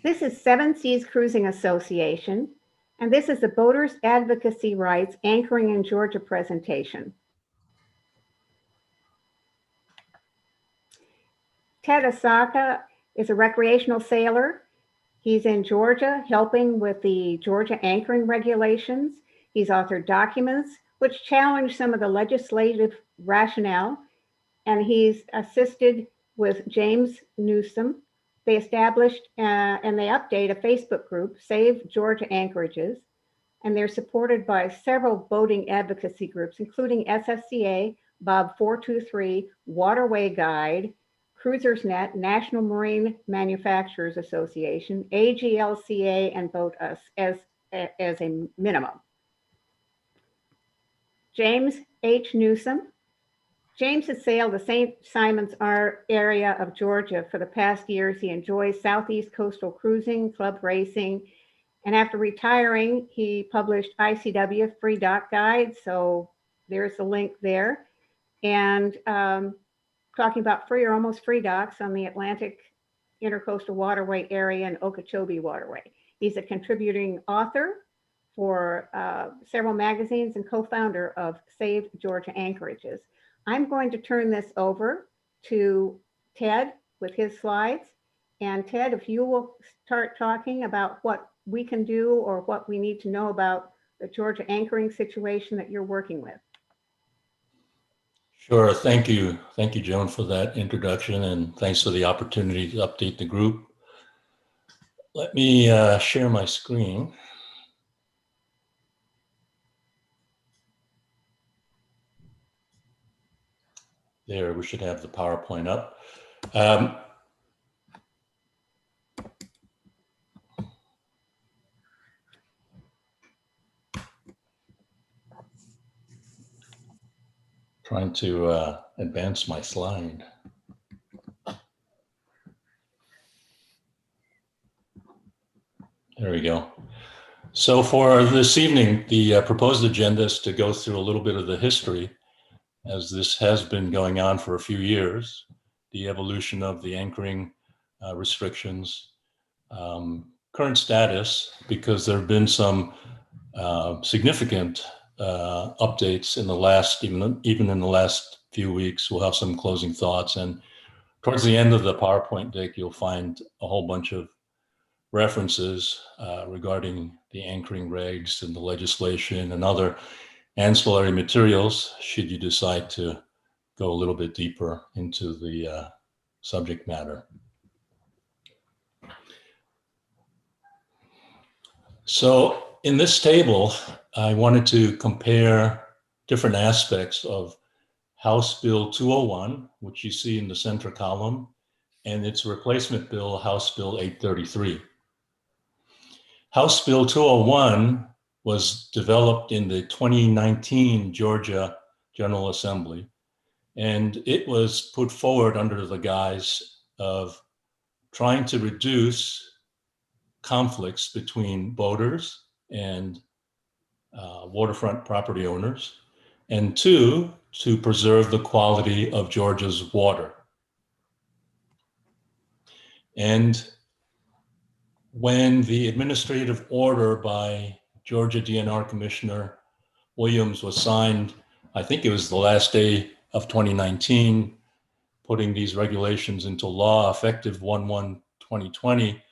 This is Seven Seas Cruising Association, and this is the Boaters Advocacy Rights Anchoring in Georgia presentation. Ted Arisaka is a recreational sailor. He's in Georgia helping with the Georgia anchoring regulations. He's authored documents which challenge some of the legislative rationale, and he's assisted with James Newsome. They established and they update a Facebook group, Save Georgia Anchorages, and they're supported by several boating advocacy groups, including SSCA, Bob 423, Waterway Guide, Cruisers Net, National Marine Manufacturers Association, AGLCA, and Boat Us as a minimum. James H. Newsome. James has sailed the St. Simons area of Georgia for the past years. He enjoys Southeast coastal cruising, club racing, and after retiring, he published ICW Free Dock Guide. So there's a link there. And talking about free or almost free docks on the Atlantic Inter Coastal Waterway area and Okeechobee Waterway. He's a contributing author for several magazines and co-founder of Save Georgia Anchorages. I'm going to turn this over to Ted with his slides. And Ted, if you will start talking about what we can do or what we need to know about the Georgia anchoring situation that you're working with. Sure, thank you. Thank you, Joan, for that introduction, and thanks for the opportunity to update the group. Let me share my screen. There, we should have the PowerPoint up. Trying to advance my slide. There we go. So for this evening, the proposed agenda is to go through a little bit of the history, as this has been going on for a few years, the evolution of the anchoring restrictions, current status, because there have been some significant updates in the last, even in the last few weeks. We'll have some closing thoughts, and towards the end of the PowerPoint deck, you'll find a whole bunch of references regarding the anchoring regs and the legislation and other ancillary materials, should you decide to go a little bit deeper into the subject matter. So in this table, I wanted to compare different aspects of House Bill 201, which you see in the center column, and its replacement bill, House Bill 833. House Bill 201 was developed in the 2019 Georgia General Assembly, and it was put forward under the guise of trying to reduce conflicts between boaters and waterfront property owners, and two, to preserve the quality of Georgia's water. And when the administrative order by Georgia DNR Commissioner Williams was signed, I think it was the last day of 2019, putting these regulations into law effective 1/1/2020,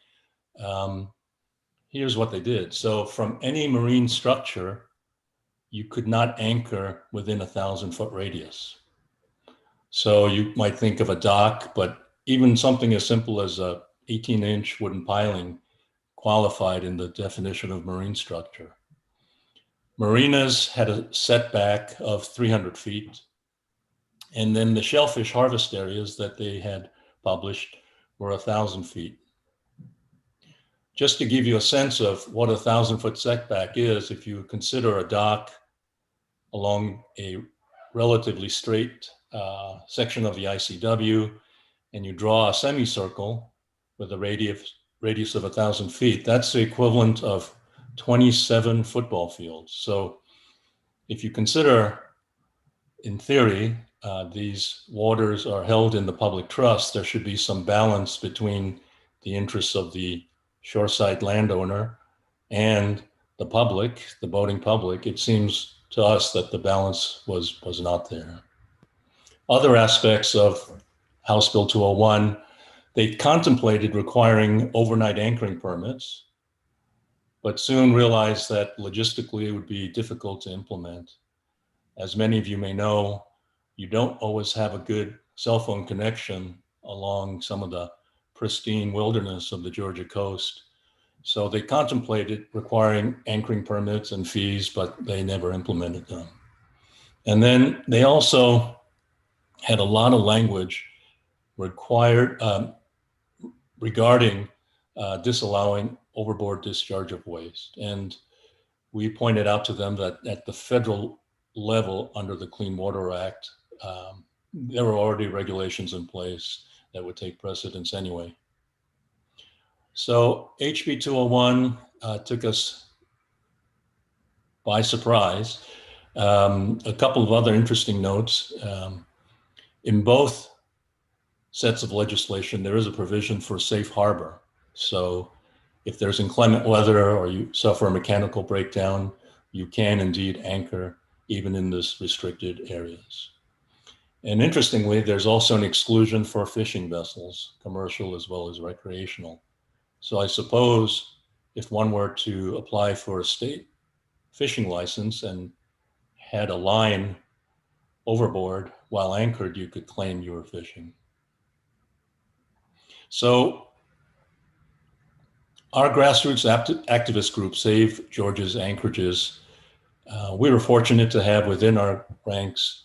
here's what they did. So from any marine structure, you could not anchor within a 1,000-foot radius. So you might think of a dock, but even something as simple as a 18-inch wooden piling qualified in the definition of marine structure. Marinas had a setback of 300 feet. And then the shellfish harvest areas that they had published were 1,000 feet. Just to give you a sense of what a 1,000-foot setback is, if you consider a dock along a relatively straight section of the ICW, and you draw a semicircle with a radius of 1,000 feet, that's the equivalent of 27 football fields. So if you consider, in theory, these waters are held in the public trust, there should be some balance between the interests of the shoreside landowner and the public, the boating public, it seems to us that the balance was not there. Other aspects of House Bill 201, they contemplated requiring overnight anchoring permits, but soon realized that logistically it would be difficult to implement. As many of you may know, you don't always have a good cell phone connection along some of the pristine wilderness of the Georgia coast. So they contemplated requiring anchoring permits and fees, but they never implemented them. And then they also had a lot of language required regarding disallowing overboard discharge of waste. And we pointed out to them that at the federal level under the Clean Water Act, there were already regulations in place that would take precedence anyway. So HB 201 took us by surprise. A couple of other interesting notes. In both sets of legislation, there is a provision for safe harbor. So if there's inclement weather or you suffer a mechanical breakdown, you can indeed anchor even in this restricted areas. And interestingly, there's also an exclusion for fishing vessels, commercial as well as recreational. So I suppose if one were to apply for a state fishing license and had a line overboard while anchored, you could claim you were fishing. So our grassroots activist group, Save Georgia's Anchorages, we were fortunate to have within our ranks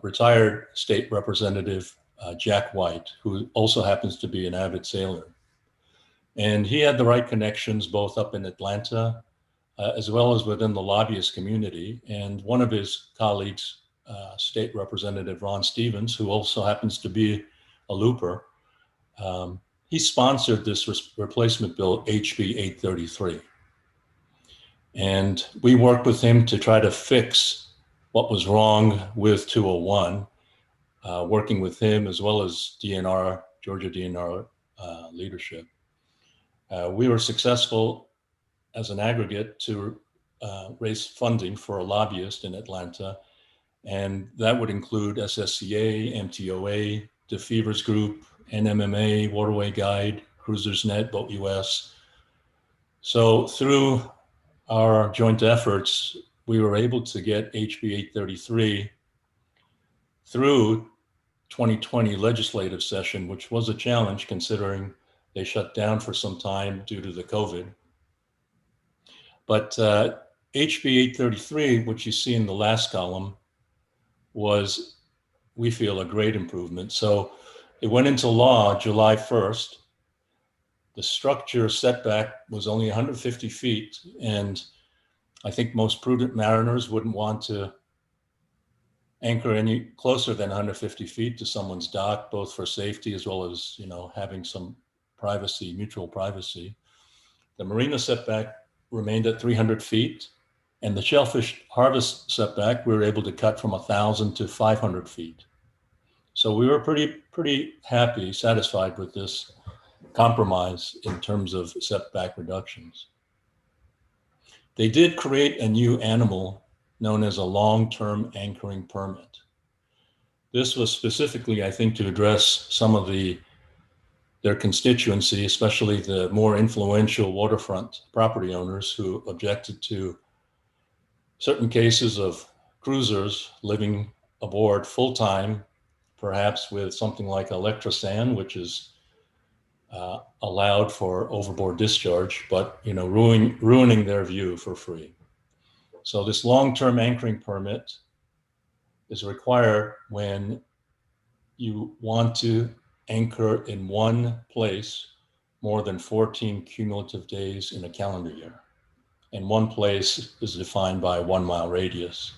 retired state representative Jack White, who also happens to be an avid sailor. And he had the right connections both up in Atlanta as well as within the lobbyist community. And one of his colleagues, State Representative Ron Stevens, who also happens to be a looper, he sponsored this replacement bill, HB 833. And we worked with him to try to fix what was wrong with 201, working with him as well as DNR, Georgia DNR leadership. We were successful as an aggregate to raise funding for a lobbyist in Atlanta, and that would include SSCA, MTOA, DeFever's Group, NMMA, Waterway Guide, Cruisers Net, Boat US. So through our joint efforts, we were able to get HB 833 through 2020 legislative session, which was a challenge considering they shut down for some time due to the COVID. But HB 833, which you see in the last column, was, we feel, a great improvement. So it went into law July 1st. The structure setback was only 150 feet, and I think most prudent mariners wouldn't want to anchor any closer than 150 feet to someone's dock, both for safety as well as, you know, having some privacy, mutual privacy. The marina setback remained at 300 feet, and the shellfish harvest setback we were able to cut from 1,000 to 500 feet. So we were pretty happy, satisfied with this compromise in terms of setback reductions. They did create a new animal known as a long-term anchoring permit. This was specifically, I think, to address some of their constituency, especially the more influential waterfront property owners who objected to certain cases of cruisers living aboard full-time, perhaps with something like electrosand, which is allowed for overboard discharge, but, you know, ruining their view for free. So this long-term anchoring permit is required when you want to anchor in one place more than 14 cumulative days in a calendar year. And one place is defined by a 1 mile radius.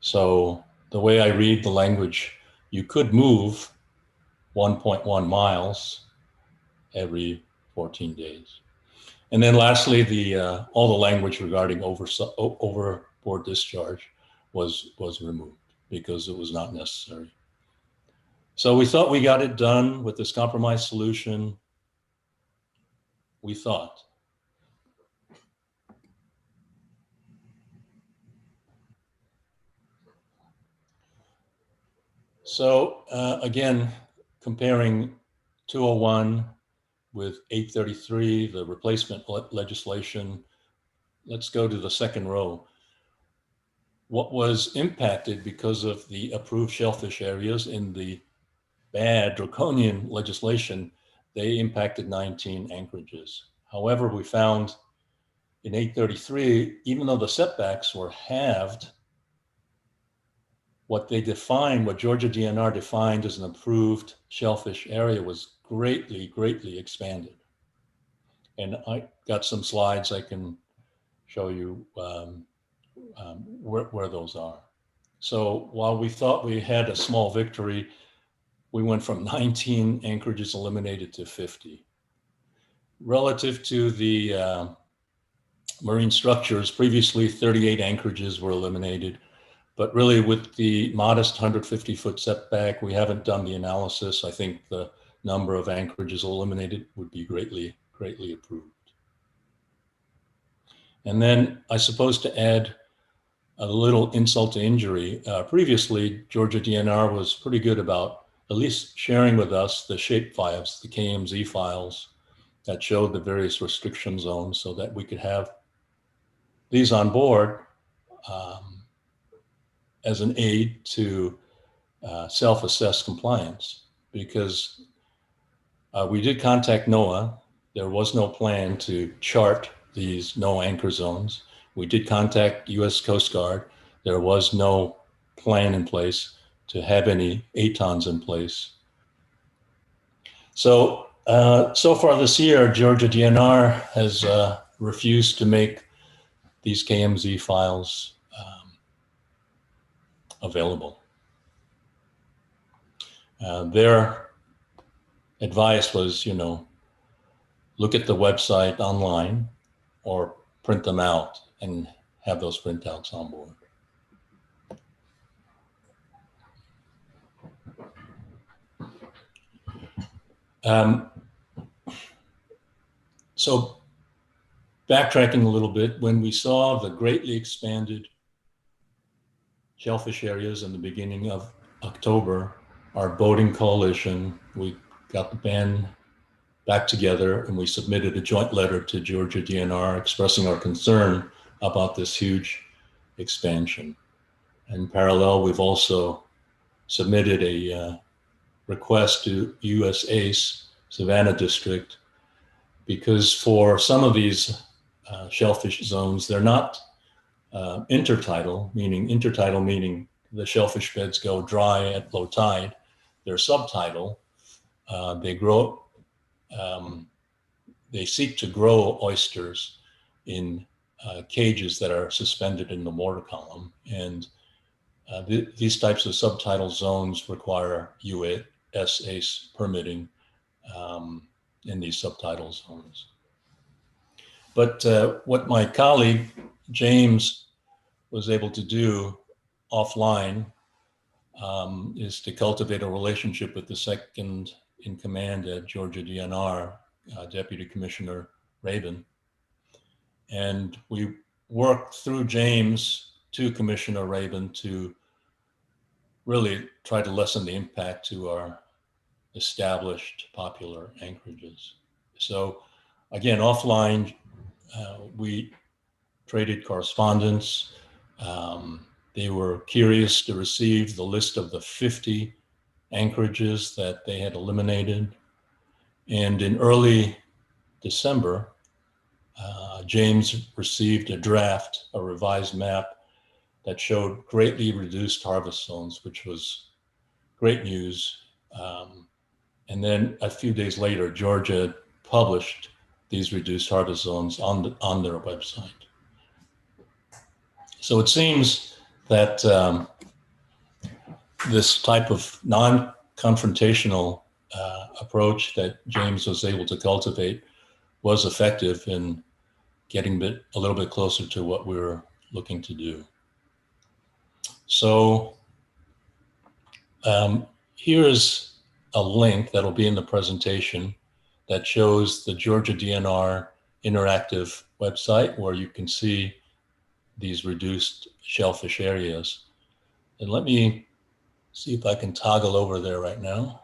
So the way I read the language, you could move 1.1 miles every 14 days. And then lastly, all the language regarding overboard discharge was removed because it was not necessary. So we thought we got it done with this compromise solution. we thought. So again, comparing 201 with 833, the replacement legislation, let's go to the second row. What was impacted because of the approved shellfish areas in the bad draconian legislation, they impacted 19 anchorages. However, we found in 833, even though the setbacks were halved, what they defined, what Georgia DNR defined as an approved shellfish area was greatly, greatly expanded. And I got some slides I can show you where those are. So while we thought we had a small victory, we went from 19 anchorages eliminated to 50. Relative to the marine structures, previously 38 anchorages were eliminated. But really, with the modest 150-foot setback, we haven't done the analysis. I think the number of anchorages eliminated would be greatly, greatly improved. And then I suppose to add a little insult to injury, previously, Georgia DNR was pretty good about at least sharing with us the shape files, the KMZ files that showed the various restriction zones so that we could have these on board as an aid to self-assess compliance, because we did contact NOAA. There was no plan to chart these no anchor zones. We did contact US Coast Guard. There was no plan in place to have any ATONs in place. So, so far this year, Georgia DNR has refused to make these KMZ files available. Their advice was, you know, look at the website online or print them out and have those printouts on board. So backtracking a little bit, when we saw the greatly expanded shellfish areas in the beginning of October, our boating coalition, we got the band back together and we submitted a joint letter to Georgia DNR expressing our concern about this huge expansion. In parallel, we've also submitted a request to US ACE, Savannah District, because for some of these shellfish zones, they're not intertidal, meaning the shellfish beds go dry at low tide. They're subtidal. They grow, they seek to grow oysters in cages that are suspended in the mortar column. And these types of subtidal zones require US ACE permitting in these subtidal zones. But what my colleague, James, was able to do offline is to cultivate a relationship with the second in command at Georgia DNR, Deputy Commissioner Rabin. And we worked through James to Commissioner Rabin to really try to lessen the impact to our established popular anchorages. So again, offline, we traded correspondence. They were curious to receive the list of the 50 anchorages that they had eliminated. And in early December, James received a draft, a revised map that showed greatly reduced harvest zones, which was great news. And then a few days later, Georgia published these reduced harvest zones on their website. So it seems that this type of non-confrontational approach that James was able to cultivate was effective in getting a little bit closer to what we were looking to do. So here is a link that'll be in the presentation that shows the Georgia DNR interactive website where you can see these reduced shellfish areas. And let me see if I can toggle over there right now.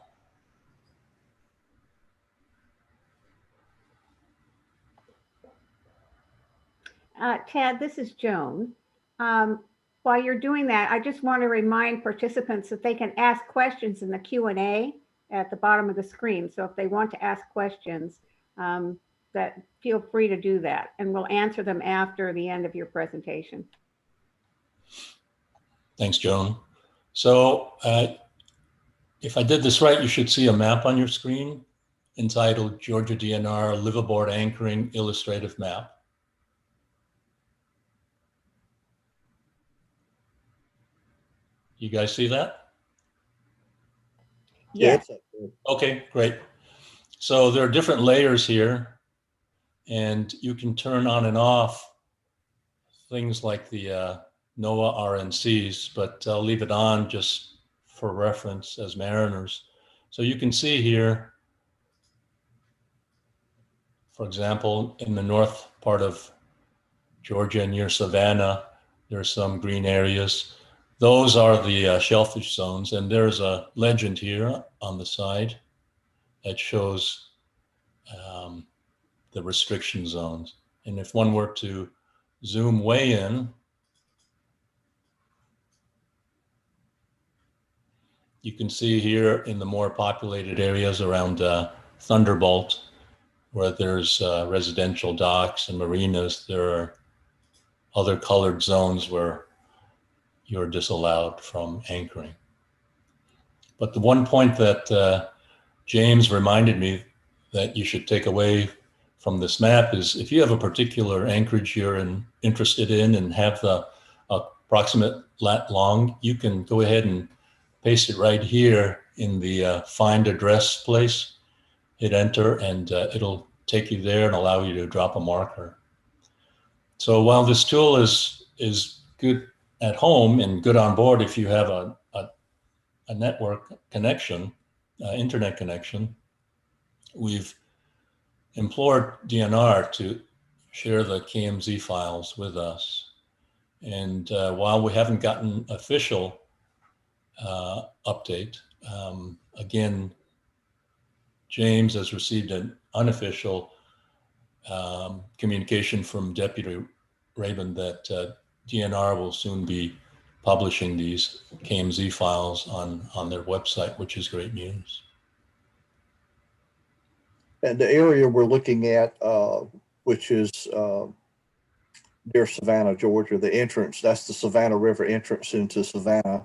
Ted, this is Joan. While you're doing that, I just want to remind participants that they can ask questions in the Q&A at the bottom of the screen. So if they want to ask questions, that feel free to do that, and we'll answer them after the end of your presentation. Thanks, Joan. So if I did this right, you should see a map on your screen entitled Georgia DNR Liveaboard Anchoring Illustrative Map. You guys see that? Yes. Okay, great. So there are different layers here, and you can turn on and off things like the NOAA RNCs, but I'll leave it on just for reference as mariners. So you can see here, for example, in the north part of Georgia near Savannah, there's some green areas. Those are the shellfish zones, and there's a legend here on the side that shows the restriction zones. And if one were to zoom way in, you can see here in the more populated areas around Thunderbolt, where there's residential docks and marinas, there are other colored zones where you're disallowed from anchoring. But the one point that James reminded me that you should take away from this map is if you have a particular anchorage you're interested in and have the approximate lat long, you can go ahead and paste it right here in the find address place, hit enter, and it'll take you there and allow you to drop a marker. So while this tool is good at home and good on board if you have a network connection, internet connection, we've implored DNR to share the KMZ files with us. And while we haven't gotten official update, again, James has received an unofficial communication from Deputy Rabin that DNR will soon be publishing these KMZ files on their website, which is great news. And the area we're looking at, which is near Savannah, Georgia, the entrance, that's the Savannah River entrance into Savannah.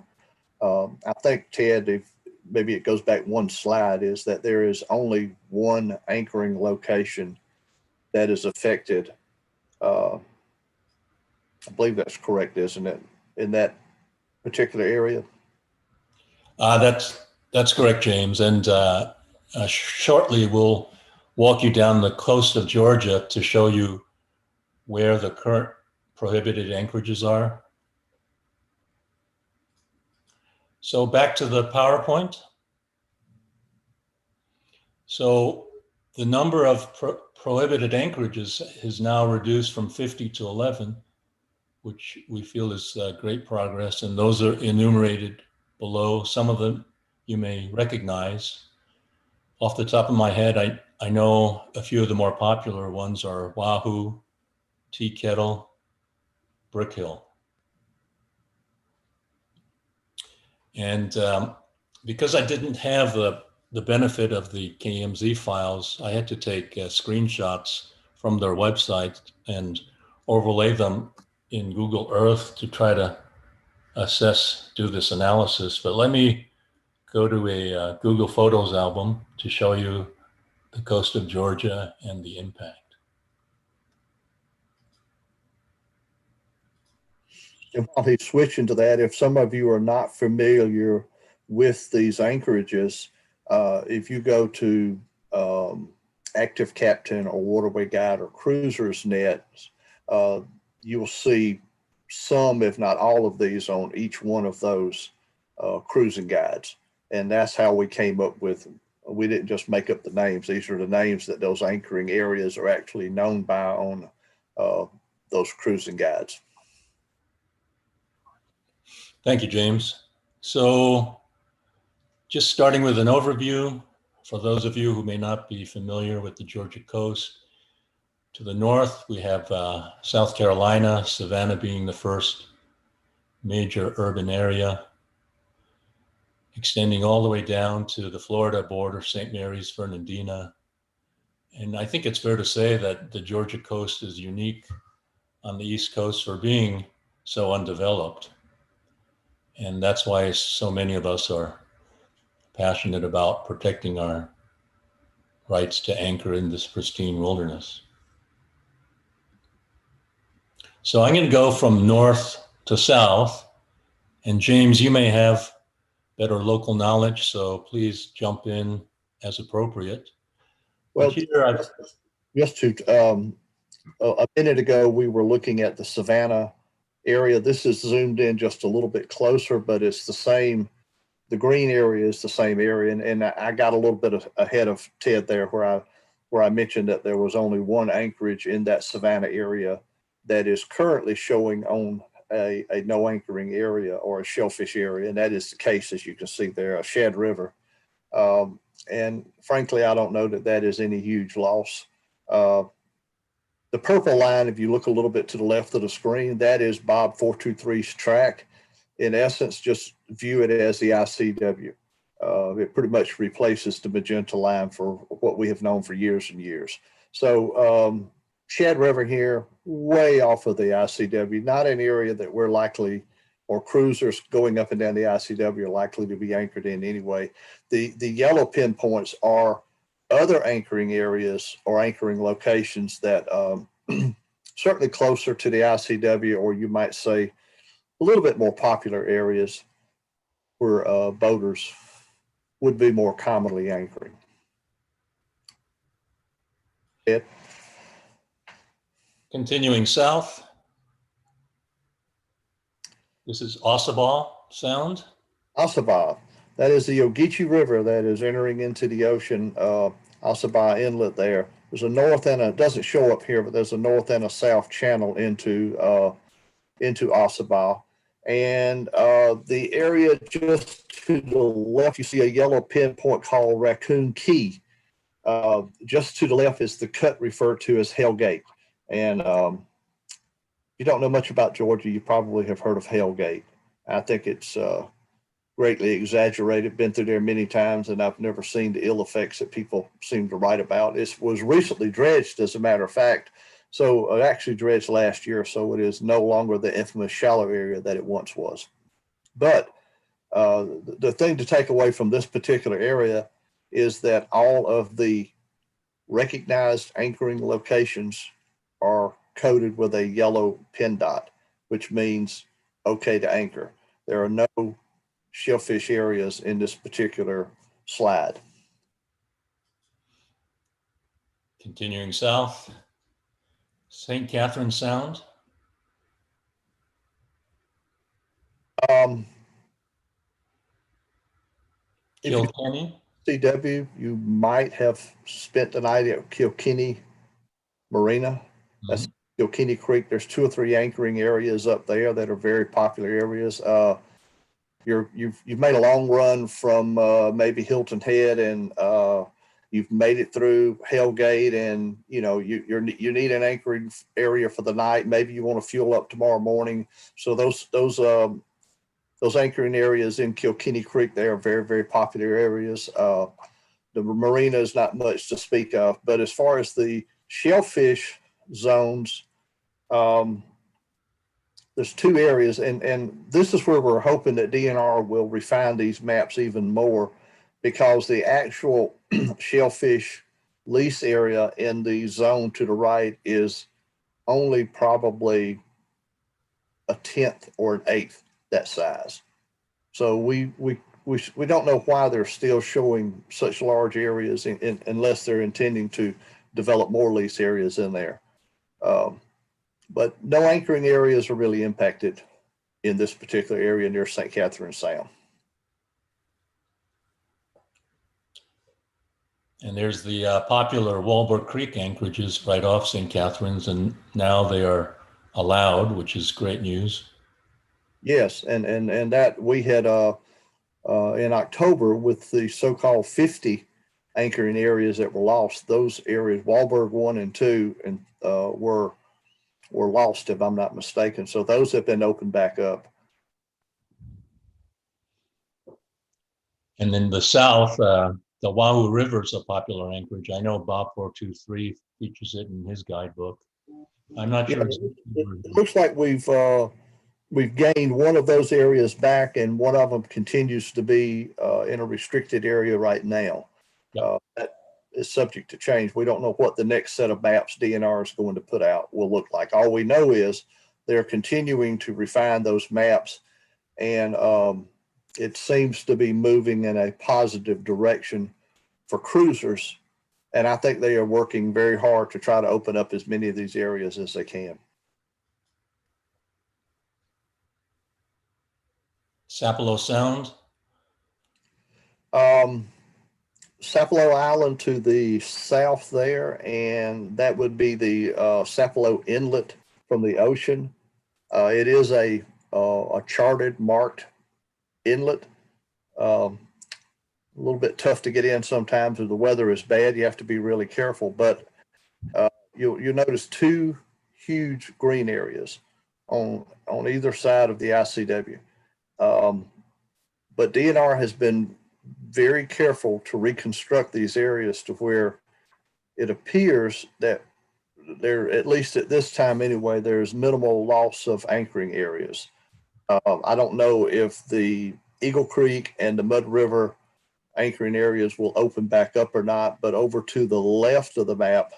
I think, Ted, if maybe it goes back one slide, is that there is only one anchoring location that is affected. I believe that's correct, isn't it, in that particular area? That's correct, James. And shortly we'll walk you down the coast of Georgia to show you where the current prohibited anchorages are. So back to the PowerPoint. So the number of prohibited anchorages is now reduced from 50 to 11, which we feel is great progress. And those are enumerated below. Some of them you may recognize. Off the top of my head, I know a few of the more popular ones are Wahoo, Tea Kettle, Brick Hill. And because I didn't have the benefit of the KMZ files, I had to take screenshots from their website and overlay them in Google Earth to try to do this analysis. But let me go to a Google Photos album to show you the coast of Georgia and the impact. And while he's switching to that, if some of you are not familiar with these anchorages, if you go to Active Captain or Waterway Guide or Cruisers Net, you'll see some, if not all of these on each one of those cruising guides. And that's how we came up with We didn't just make up the names. These are the names that those anchoring areas are actually known by on those cruising guides. Thank you, James. So just starting with an overview, for those of you who may not be familiar with the Georgia coast, to the north, we have South Carolina, Savannah being the first major urban area, extending all the way down to the Florida border, St. Mary's, Fernandina. And I think it's fair to say that the Georgia coast is unique on the East Coast for being so undeveloped. And that's why so many of us are passionate about protecting our rights to anchor in this pristine wilderness. So I'm going to go from north to south. And James, you may have better local knowledge, so please jump in as appropriate. Well, here just to, a minute ago, we were looking at the Savannah area. This is zoomed in just a little bit closer, but it's the same. The green area is the same area. And I got a little bit ahead of Ted there where I mentioned that there was only one anchorage in that Savannah area that is currently showing on a no anchoring area or a shellfish area. And that is the case, as you can see there, a Shad River. And frankly, I don't know that that is any huge loss. The purple line, if you look a little bit to the left of the screen, that is Bob 423's track. In essence, just view it as the ICW. It pretty much replaces the magenta line for what we have known for years and years. So Shad River here, way off of the ICW, not an area that we're likely, or cruisers going up and down the ICW are likely to be anchored in anyway. The yellow pinpoints are other anchoring areas or anchoring locations that certainly closer to the ICW, or you might say a little bit more popular areas where boaters would be more commonly anchoring. Ed? continuing south, this is Ossabaw Sound. Ossabaw, that is the Ogeechee River that is entering into the ocean, Ossabaw Inlet there. There's a north and a, doesn't show up here, but there's a north and a south channel into Ossabaw. And the area just to the left, you see a yellow pinpoint called Raccoon Key. Just to the left is the cut referred to as Hell Gate. And if you don't know much about Georgia, you probably have heard of Hell Gate. I think it's greatly exaggerated, been through there many times, and I've never seen the ill effects that people seem to write about. It was recently dredged, as a matter of fact. So it actually dredged last year, so it is no longer the infamous shallow area that it once was. But the thing to take away from this particular area is that all of the recognized anchoring locations are coded with a yellow pin dot, which means okay to anchor. There are no shellfish areas in this particular slide. Continuing south, St. Catherine Sound. Kilkenny. CW, you might have spent the night at Kilkenny Marina. That's Kilkenny Creek. There's 2 or 3 anchoring areas up there that are very popular areas. You've made a long run from maybe Hilton Head, and you've made it through Hellgate, and you know you need an anchoring area for the night. Maybe you want to fuel up tomorrow morning. So those anchoring areas in Kilkenny Creek, they are very, very popular areas. The marina is not much to speak of, but as far as the shellfish zones, there's 2 areas, and this is where we're hoping that DNR will refine these maps even more, because the actual shellfish lease area in the zone to the right is only probably a 10th or an 8th that size. So we don't know why they're still showing such large areas unless they're intending to develop more lease areas in there. But no anchoring areas are really impacted in this particular area near St. Catherine Sound. And there's the popular Walbrook Creek anchorages right off St. Catharines, and now they are allowed, which is great news. Yes, and that we had in October with the so-called 50 anchoring areas that were lost. Those areas, Walberg 1 and 2, and were lost, if I'm not mistaken. So those have been opened back up. And in the south, the Wahoo River is a popular anchorage. I know Bob 423 features it in his guidebook. I'm not sure. It looks like we've gained one of those areas back, and one of them continues to be in a restricted area right now. Yep. That is subject to change. We don't know what the next set of maps DNR is going to put out will look like. All we know is they're continuing to refine those maps, and it seems to be moving in a positive direction for cruisers. And I think they are working very hard to try to open up as many of these areas as they can. Sapelo Sound. Sapelo Island to the south there, and that would be the Sapelo Inlet from the ocean. It is a charted, marked inlet. A little bit tough to get in sometimes if the weather is bad. You have to be really careful, but you'll notice two huge green areas on either side of the ICW. But DNR has been very careful to reconstruct these areas to where it appears that there, at least at this time anyway, there's minimal loss of anchoring areas. I don't know if the Eagle Creek and the Mud River anchoring areas will open back up or not, but over to the left of the map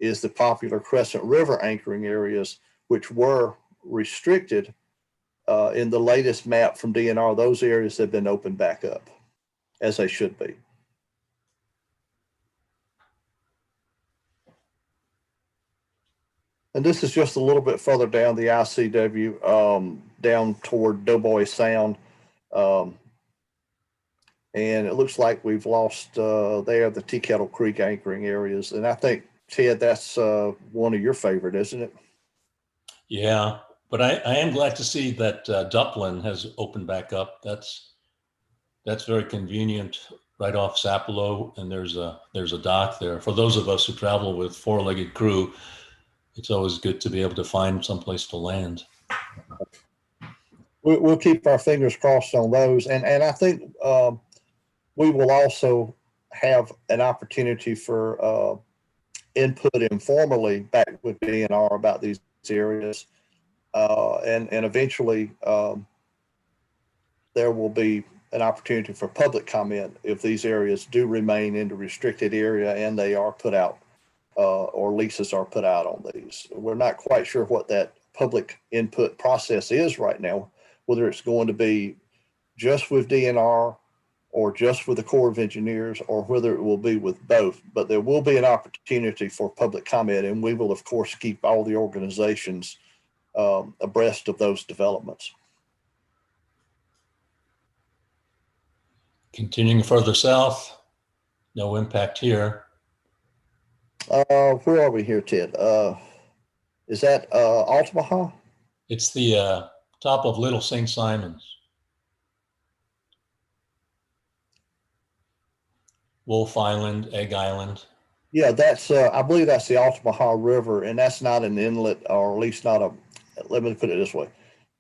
is the popular Crescent River anchoring areas, which were restricted in the latest map from DNR. Those areas have been opened back up, as they should be. And this is just a little bit further down the ICW, down toward Doughboy Sound. And it looks like we've lost there the Tea Kettle Creek anchoring areas. And I think, Ted, that's one of your favorite, isn't it? Yeah, but I am glad to see that Duplin has opened back up. That's very convenient, right off Sapelo, and there's a dock there. For those of us who travel with four-legged crew, it's always good to be able to find someplace to land. We'll keep our fingers crossed on those, and I think we will also have an opportunity for input informally back with DNR about these areas, and eventually there will be an opportunity for public comment if these areas do remain in the restricted area and they are put out or leases are put out on these. We're not quite sure what that public input process is right now, whether it's going to be just with DNR or just with the Corps of Engineers, or whether it will be with both. But there will be an opportunity for public comment, and we will, of course, keep all the organizations abreast of those developments. Continuing further south, no impact here. Where are we here, Ted? Is that Altamaha? It's the top of Little St. Simons. Wolf Island, Egg Island. Yeah, that's, I believe that's the Altamaha River, and that's not an inlet, or at least not a, let me put it this way.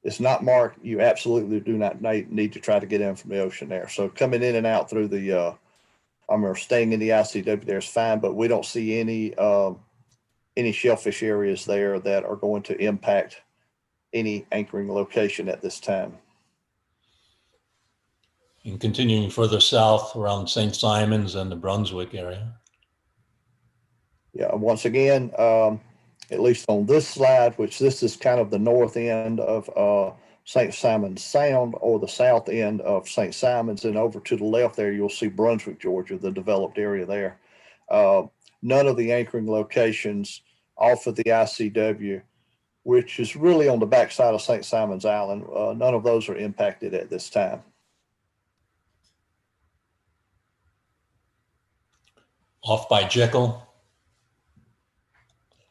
It's not marked. You absolutely do not need to try to get in from the ocean there. So coming in and out through the, staying in the ICW there is fine, but we don't see any shellfish areas there that are going to impact any anchoring location at this time. And continuing further south around St. Simons and the Brunswick area. Yeah, once again, at least on this slide, which this is kind of the north end of St. Simons Sound, or the south end of St. Simons, and over to the left there, you'll see Brunswick, Georgia, the developed area there. None of the anchoring locations off of the ICW, which is really on the backside of St. Simons Island, none of those are impacted at this time. Off by Jekyll.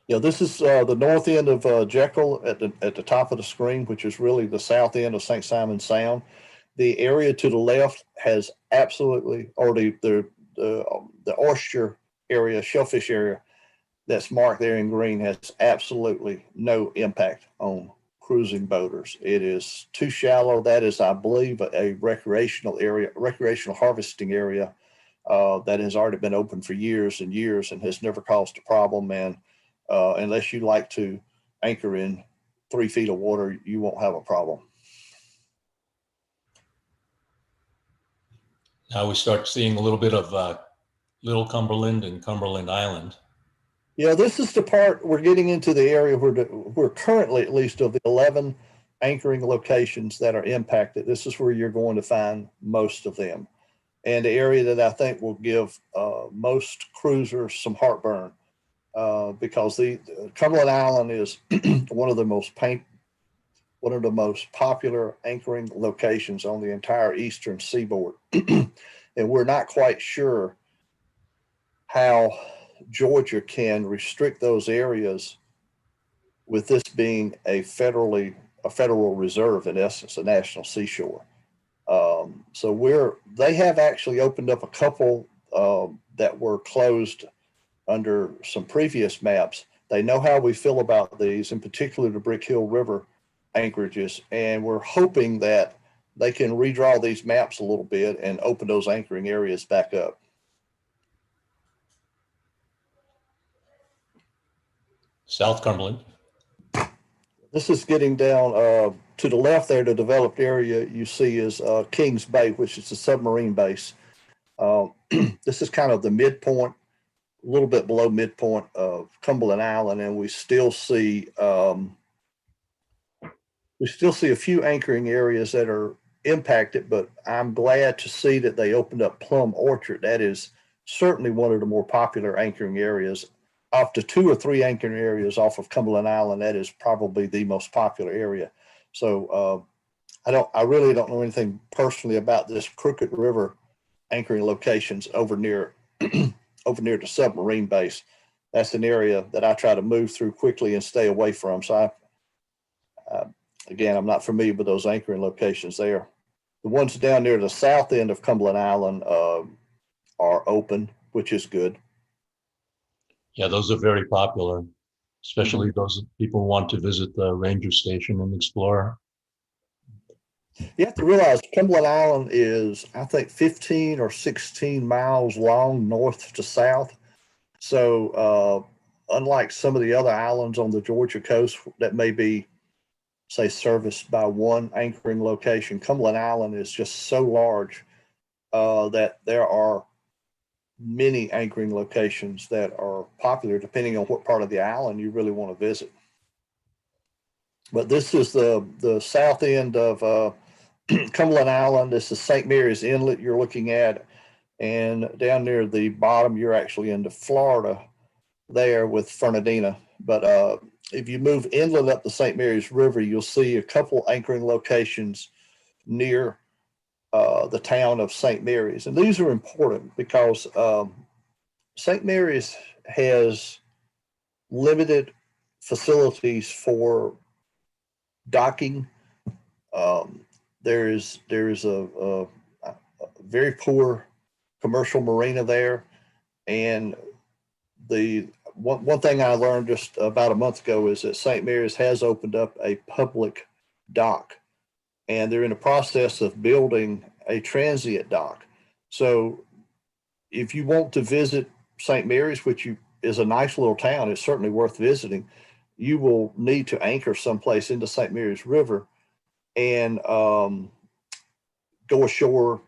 Yeah, this is the north end of Jekyll at the top of the screen, which is really the south end of St. Simons Sound. The area to the left has absolutely, or the oyster area, shellfish area that's marked there in green has absolutely no impact on cruising boaters. It is too shallow. That is, I believe, a recreational area, recreational harvesting area that has already been open for years and years and has never caused a problem. And unless you like to anchor in 3 feet of water, you won't have a problem. Now we start seeing a little bit of Little Cumberland and Cumberland Island. Yeah, this is the part we're getting into the area where we're currently, at least of the 11 anchoring locations that are impacted. This is where you're going to find most of them. And the area that I think will give most cruisers some heartburn because the Cumberland Island is one of the most popular anchoring locations on the entire eastern seaboard. And we're not quite sure how Georgia can restrict those areas with this being a federal reserve, in essence, a national seashore. So they have actually opened up a couple that were closed under some previous maps. They know how we feel about these, in particular the Brick Hill River anchorages, and we're hoping that they can redraw these maps a little bit and open those anchoring areas back up. South Cumberland. This is getting down to the left there. The developed area you see is Kings Bay, which is the submarine base. This is kind of the midpoint, a little bit below midpoint of Cumberland Island, and we still see a few anchoring areas that are impacted, but I'm glad to see that they opened up Plum Orchard. That is certainly one of the more popular anchoring areas. Off the 2 or 3 anchoring areas off of Cumberland Island, that is probably the most popular area. So I really don't know anything personally about this Crooked River anchoring locations over near the submarine base. That's an area that I try to move through quickly and stay away from. So again, I'm not familiar with those anchoring locations there. The ones down near the south end of Cumberland Island are open, which is good. Yeah, those are very popular, especially those people who want to visit the ranger station and explore. You have to realize Cumberland Island is, I think, 15 or 16 miles long north to south. So unlike some of the other islands on the Georgia coast that may be, say, serviced by one anchoring location, Cumberland Island is just so large that there are many anchoring locations that are popular depending on what part of the island you really want to visit. But this is the south end of Cumberland Island. This is St. Mary's Inlet you're looking at, and down near the bottom you're actually into Florida there with Fernandina. But if you move inland up the St. Mary's River, you'll see a couple anchoring locations near the town of St. Mary's. And these are important because St. Mary's has limited facilities for docking. There is a very poor commercial marina there. And the one thing I learned just about a month ago is that St. Mary's has opened up a public dock, and they're in the process of building a transient dock. So if you want to visit St. Mary's, which is a nice little town, it's certainly worth visiting, you will need to anchor someplace into St. Mary's River and go ashore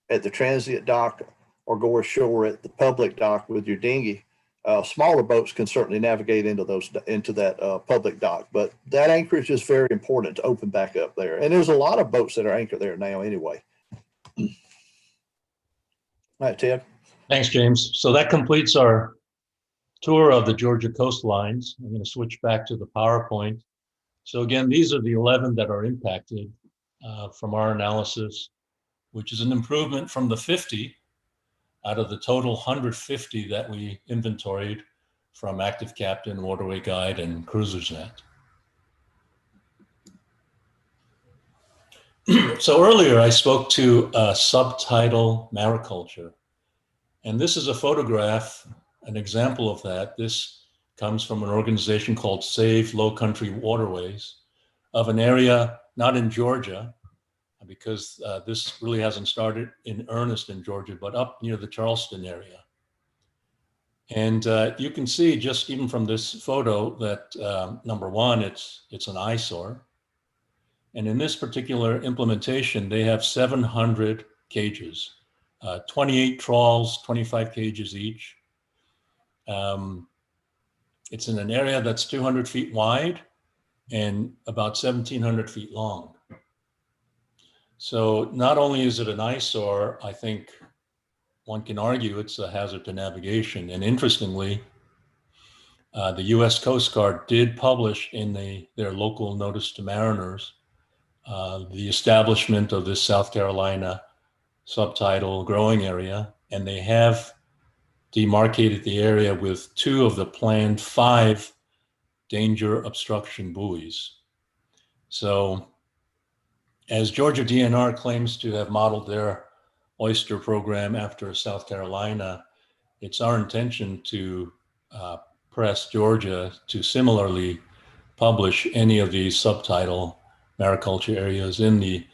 at the transient dock or go ashore at the public dock with your dinghy. Smaller boats can certainly navigate into that public dock, but that anchorage is very important to open back up there. And there's a lot of boats that are anchored there now anyway. All right, Ted. Thanks, James. So that completes our tour of the Georgia coastlines. I'm going to switch back to the PowerPoint. So again, these are the 11 that are impacted from our analysis, which is an improvement from the 50 out of the total 150 that we inventoried from Active Captain, Waterway Guide, and Cruisers Net. So earlier I spoke to Subtidal Mariculture, and this is a photograph, an example of that. This comes from an organization called Save Low Country Waterways, of an area not in Georgia, because this really hasn't started in earnest in Georgia, but up near the Charleston area. And you can see just even from this photo that number one, it's an eyesore. And in this particular implementation, they have 700 cages, 28 trawls, 25 cages each. It's in an area that's 200 feet wide and about 1,700 feet long. So not only is it an eyesore, I think one can argue it's a hazard to navigation. And interestingly, the US Coast Guard did publish in their local notice to mariners the establishment of this South Carolina subtidal growing area, and they have demarcated the area with 2 of the planned 5 danger obstruction buoys. So as Georgia DNR claims to have modeled their oyster program after South Carolina, it's our intention to press Georgia to similarly publish any of these subtidal mariculture areas in the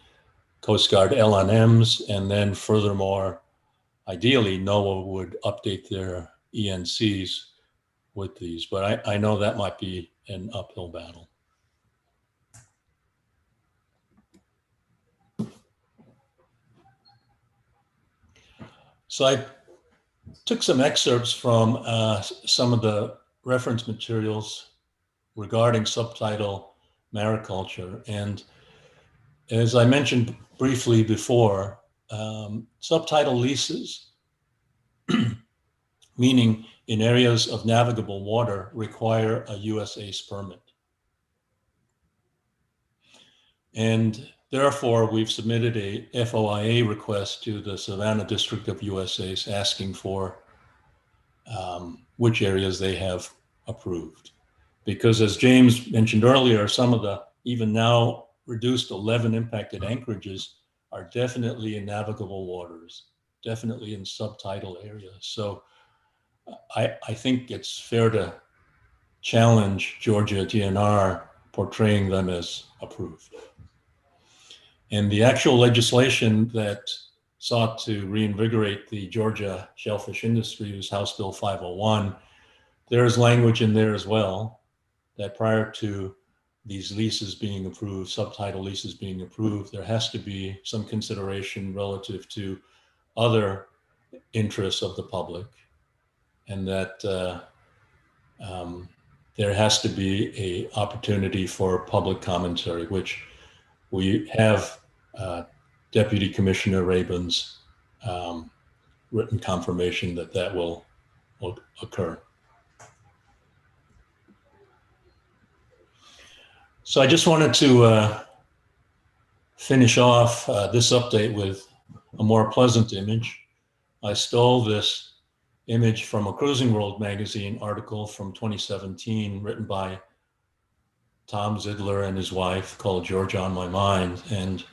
Coast Guard LNMs, and then furthermore, ideally, NOAA would update their ENCs with these, but I know that might be an uphill battle. So I took some excerpts from some of the reference materials regarding subtidal mariculture. And as I mentioned briefly before, subtidal leases, meaning in areas of navigable water, require a USACE permit. And therefore, we've submitted a FOIA request to the Savannah District of USACE asking for which areas they have approved. Because as James mentioned earlier, some of the even now reduced 11 impacted anchorages are definitely in navigable waters, definitely in subtidal areas. So I think it's fair to challenge Georgia DNR portraying them as approved. And the actual legislation that sought to reinvigorate the Georgia shellfish industry was House Bill 501. There's language in there as well that prior to these leases being approved, subtidal leases being approved, there has to be some consideration relative to other interests of the public, and that there has to be an opportunity for public commentary, which we have Deputy Commissioner Rabin's written confirmation that that will occur. So I just wanted to finish off this update with a more pleasant image. I stole this image from a Cruising World magazine article from 2017 written by Tom Zidler and his wife called Georgia on My Mind. And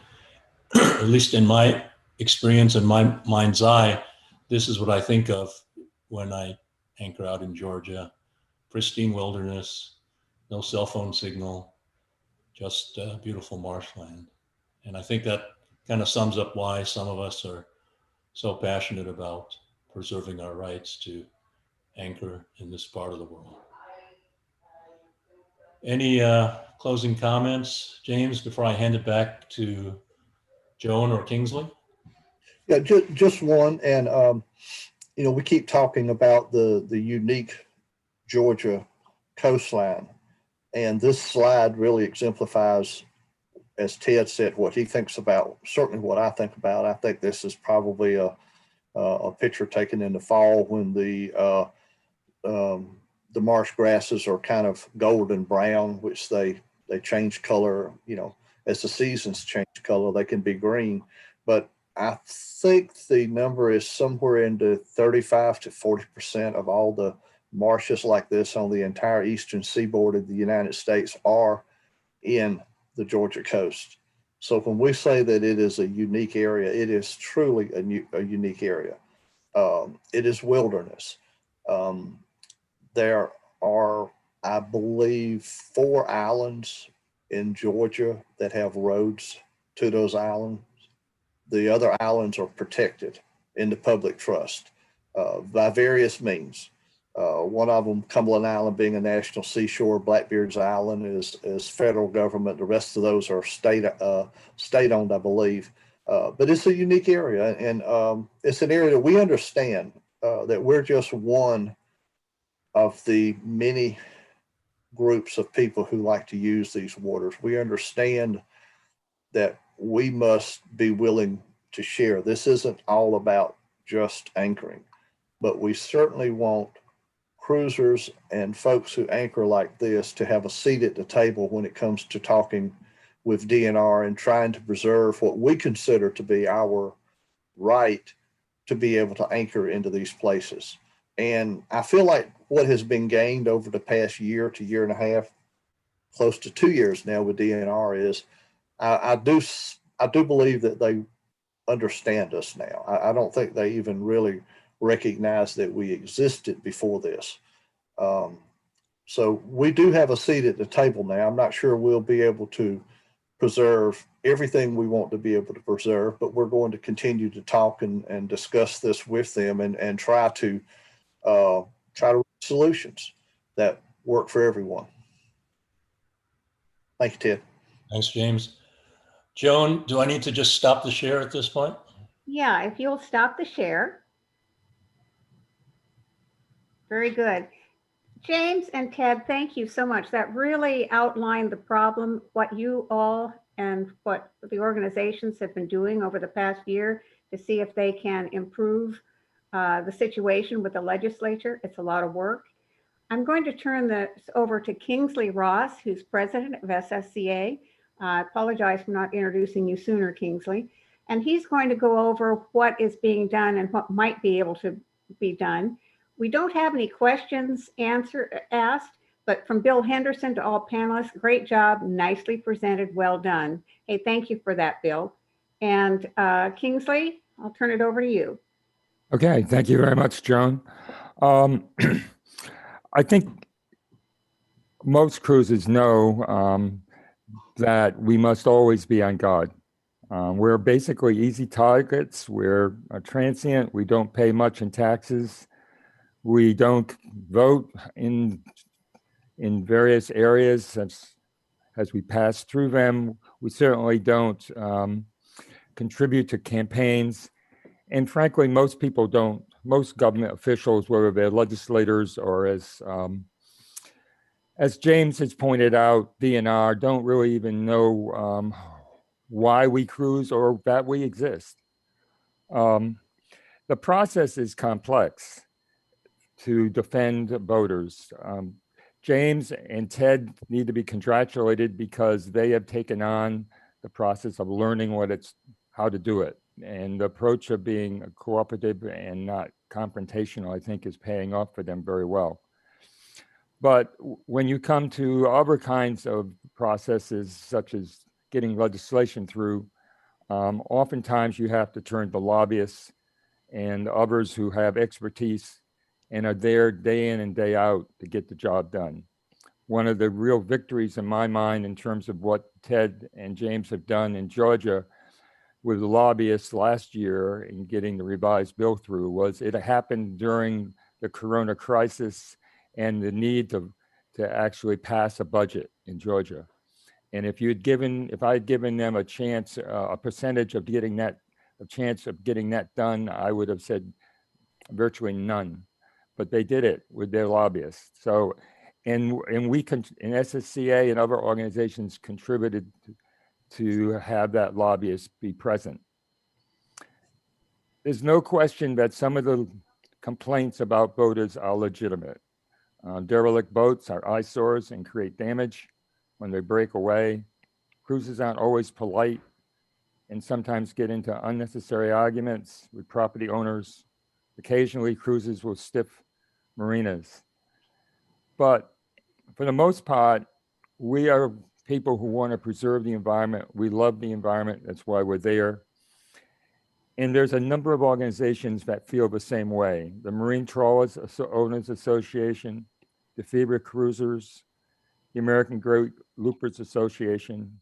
at least in my experience and my mind's eye, this is what I think of when I anchor out in Georgia. Pristine wilderness, no cell phone signal, just beautiful marshland. And I think that kind of sums up why some of us are so passionate about preserving our rights to anchor in this part of the world. Any closing comments, James, before I hand it back to Joan or Kingsley? Yeah, just one. And, you know, we keep talking about the unique Georgia coastline. And this slide really exemplifies, as Ted said, what he thinks about, certainly what I think about. I think this is probably a picture taken in the fall when the marsh grasses are kind of golden brown, which they change color, you know, as the seasons change color, they can be green. But I think the number is somewhere into 35 to 40% of all the marshes like this on the entire eastern seaboard of the United States are in the Georgia coast. So when we say that it is a unique area, it is truly a unique area. It is wilderness. There are, I believe, 4 islands in Georgia that have roads to those islands. The other islands are protected in the public trust by various means. One of them, Cumberland Island, being a national seashore, Blackbeard's Island is federal government. The rest of those are state-owned, I believe. But it's a unique area, and it's an area that we understand that we're just one of the many groups of people who like to use these waters. We understand that we must be willing to share. This isn't all about just anchoring, but we certainly want cruisers and folks who anchor like this to have a seat at the table when it comes to talking with DNR and trying to preserve what we consider to be our right to be able to anchor into these places. And I feel like what has been gained over the past year to year and a half, close to 2 years now with DNR, is I do believe that they understand us now. I don't think they even really recognize that we existed before this. So we do have a seat at the table now. I'm not sure we'll be able to preserve everything we want to be able to preserve, but we're going to continue to talk and discuss this with them and try to reach solutions that work for everyone. Thank you, Ted. Thanks, James. Joan, do I need to just stop the share at this point? Yeah, if you'll stop the share. Very good. James and Ted, thank you so much. That really outlined the problem, what you all and what the organizations have been doing over the past year to see if they can improve the situation with the legislature. It's a lot of work. I'm going to turn this over to Kingsley Ross, who's president of SSCA. I apologize for not introducing you sooner, Kingsley. And he's going to go over what is being done and what might be able to be done. We don't have any questions asked, but from Bill Henderson to all panelists, great job, nicely presented, well done. Hey, thank you for that, Bill. And Kingsley, I'll turn it over to you. Okay, thank you very much, Joan. I think most cruisers know that we must always be on guard. We're basically easy targets. We're transient. We don't pay much in taxes. We don't vote in various areas as we pass through them. We certainly don't contribute to campaigns. And frankly, most people don't, most government officials, whether they're legislators or as James has pointed out, DNR don't really even know why we cruise or that we exist. The process is complex to defend voters. James and Ted need to be congratulated because they have taken on the process of learning how to do it. And the approach of being cooperative and not confrontational, I think, is paying off for them very well. But when you come to other kinds of processes, such as getting legislation through, oftentimes you have to turn to lobbyists and others who have expertise and are there day in and day out to get the job done. One of the real victories in my mind in terms of what Ted and James have done in Georgia with the lobbyists last year in getting the revised bill through was it happened during the Corona crisis and the need to actually pass a budget in Georgia. And if I had given them a chance, a percentage of getting that, a chance of getting that done, I would have said virtually none. But they did it with their lobbyists. So, and we in SSCA and other organizations contributed to have that lobbyist be present. There's no question that some of the complaints about boaters are legitimate. Derelict boats are eyesores and create damage when they break away. Cruisers aren't always polite. and sometimes get into unnecessary arguments with property owners. Occasionally, cruisers will stiff marinas. But for the most part, we are people who want to preserve the environment. We love the environment. That's why we're there. And there's a number of organizations that feel the same way. The Marine Trawler Owners Association, DeFever Cruisers, the American Great Loopers Association,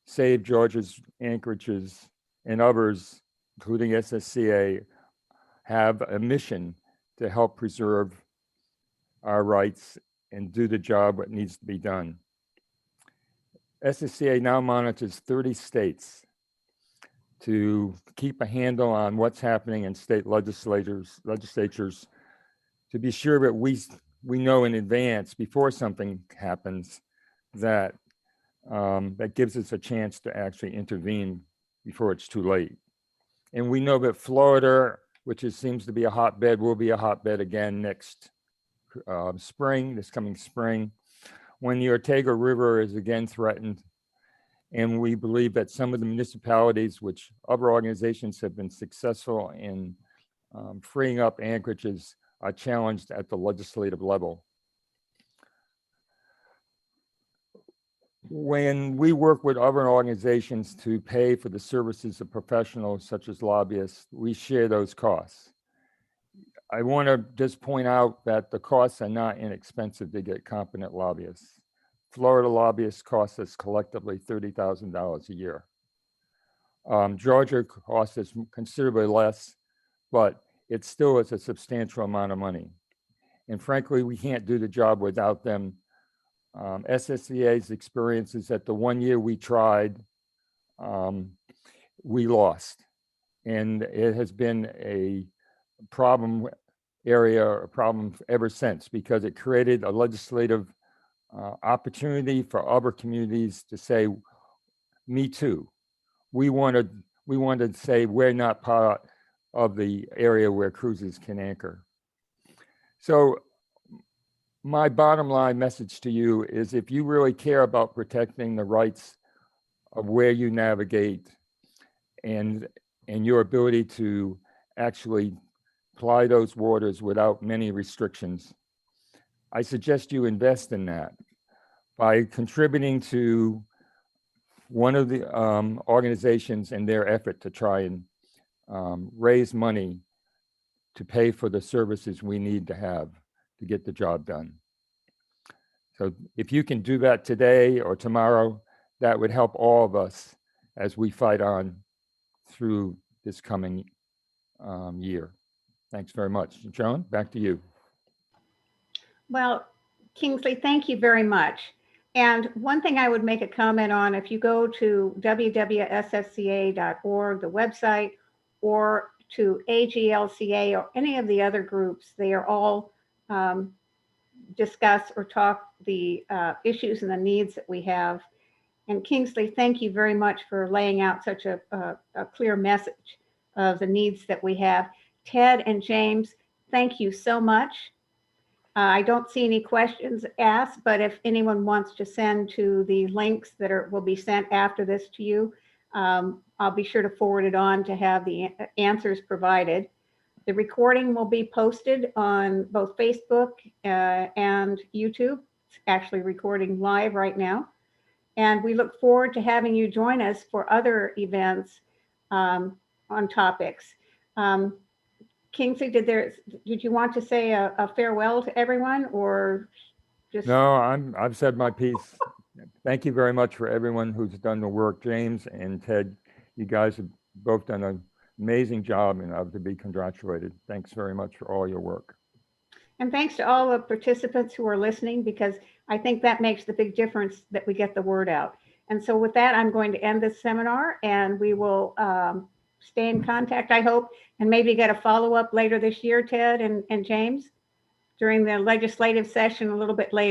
Save Georgia's Anchorages, and others, including SSCA, have a mission to help preserve our rights and do the job that needs to be done. SSCA now monitors 30 states to keep a handle on what's happening in state legislatures to be sure that we know in advance before something happens that that gives us a chance to actually intervene before it's too late. And we know that Florida, which seems to be a hotbed, will be a hotbed again next spring, this coming spring, when the Ortega River is again threatened. And we believe that some of the municipalities, which other organizations have been successful in freeing up anchorages, are challenged at the legislative level. When we work with other organizations to pay for the services of professionals such as lobbyists, we share those costs. I want to just point out that the costs are not inexpensive to get competent lobbyists. Florida lobbyists cost us collectively $30,000 a year. Georgia costs us considerably less, but it still is a substantial amount of money. And frankly, we can't do the job without them. SSCA's experience is that the 1 year we tried, we lost. And it has been a problem ever since, because it created a legislative opportunity for other communities to say, me too. We want to say we're not part of the area where cruises can anchor. So my bottom line message to you is, if you really care about protecting the rights of where you navigate and your ability to actually ply those waters without many restrictions, I suggest you invest in that by contributing to one of the organizations in their effort to try and raise money to pay for the services we need to have to get the job done. So if you can do that today or tomorrow, that would help all of us as we fight on through this coming year. Thanks very much. Joan, back to you. Well, Kingsley, thank you very much. And one thing I would make a comment on, if you go to www.ssca.org, the website, or to AGLCA or any of the other groups, they are all discuss or talk the issues and the needs that we have. And Kingsley, thank you very much for laying out such a clear message of the needs that we have. Ted and James, thank you so much. I don't see any questions asked, but if anyone wants to send to the links that will be sent after this to you, I'll be sure to forward it on to have the answers provided. The recording will be posted on both Facebook and YouTube. It's actually recording live right now. And we look forward to having you join us for other events on topics. Kingsley, did you want to say a farewell to everyone, or just? No, I've said my piece. Thank you very much for everyone who's done the work. James and Ted, you guys have both done an amazing job and are to be congratulated. Thanks very much for all your work. And thanks to all the participants who are listening, because I think that makes the big difference that we get the word out. And so with that, I'm going to end this seminar, and we will stay in contact, I hope, and maybe get a follow-up later this year, Ted and James, during the legislative session a little bit later.